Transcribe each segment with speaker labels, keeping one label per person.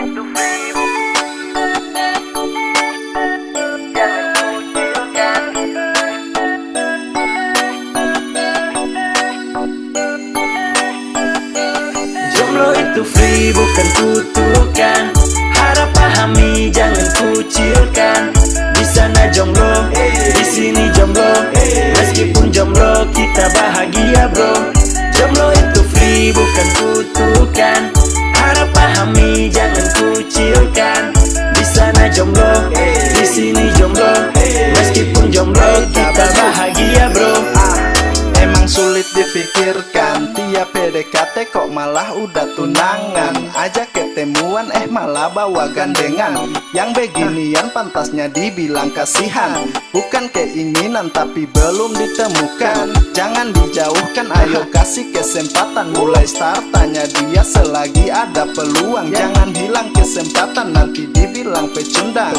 Speaker 1: itu free, jangan kucilkan. Jomblo itu free, bukan kutukan. Harap pahami, jangan kucilkan. Di sana jomblo, di sini jomblo. Meskipun jomblo, kita bahagia bro. Jomblo itu free, bukan kutukan. Harap pahami, jangan kucilkan. Di sana jomblo, di sini jomblo. Meskipun jomblo, kita bahagia bro.
Speaker 2: Emang sulit dipikirkan, tiap PDKT kok malah udah tunangan. Ajak ketemuan malah bawa gandengan. Yang beginian pantasnya dibilang kasihan. Bukan keinginan tapi belum ditemukan. Jangan dijauhkan, ayo kasih kesempatan. Mulai start tanya dia selagi ada peluang. Jangan hilang kesempatan, nanti dibilang pecundang.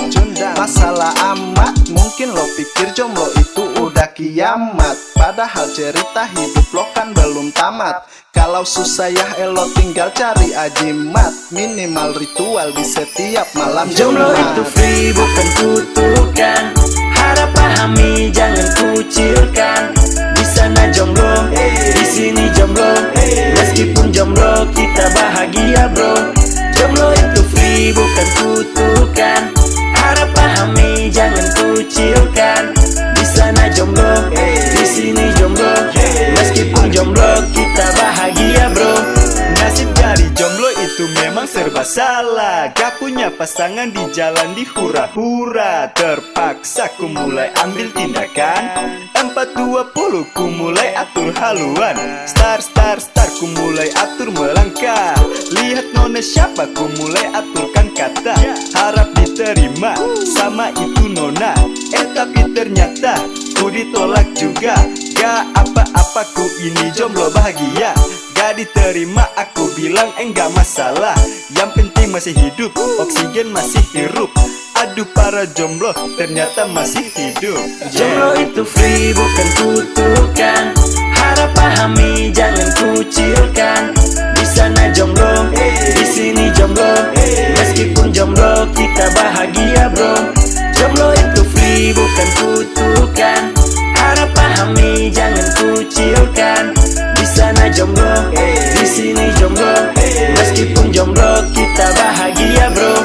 Speaker 2: Masalah amat, mungkin lo pikir jomblo itu udah kiamat. Padahal cerita hidup lo kan belum tamat. Kalau susah ya elo tinggal cari ajimat. Minimal ritual di setiap malam
Speaker 1: Jomblo itu free, bukan kutukan. Harap pahami, jangan kucilkan. Di sana jomblo, di sini jomblo. Meskipun jomblo, kita bahagia bro. Jomblo itu free, bukan kutukan. Harap pahami, jangan kucilkan. Di sana jomblo, di sini jomblo. Meskipun jomblo, kita bahagia bro.
Speaker 3: Nasib dari jomblo itu memang serba salah. Gak punya pasangan di jalan dihura-hura. Terpaksa ku mulai ambil tindakan. 420 ku mulai atur haluan. Star ku mulai atur melangkah. Lihat nona siapa ku mulai aturkan kata. Harap diterima sama itu nona. Tapi ternyata ku ditolak juga. Gak apa-apa ku ini jomblo bahagia. Gak diterima aku bilang enggak masalah. Yang penting masih hidup, oksigen masih hirup. Aduh para jomblo ternyata masih hidup.
Speaker 1: Jomblo itu free, bukan kutukan. Harap pahami, jangan kucilkan. Di sana jomblo, di sini jomblo. Meskipun jomblo, kita bahagia bro. Jomblo itu free, bukan kutukan. Harap pahami, jangan kucilkan. Di sana jomblo, di sini jomblo. Meskipun jomblo, kita bahagia bro.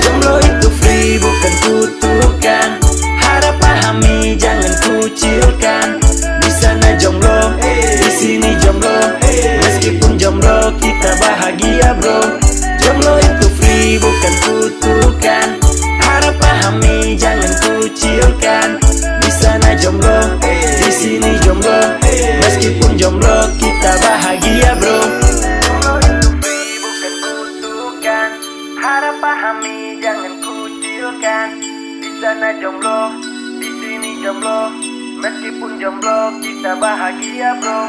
Speaker 1: Jomblo itu free, bukan kutukan. Harap pahami, jangan kucilkan. Di sana jomblo, di sini jomblo. Meskipun jomblo, kita bahagia bro. Jomblo itu free, bukan kutukan. Harap pahami, jangan kucilkan. Di sana jomblo, di sini jomblo. Meskipun jomblo, kita bahagia bro. Jomblo itu free, bukan kutukan. Harap pahami, jangan kucilkan. Di sana jomblo, di sini jomblo. Meskipun jomblo, kita bahagia bro.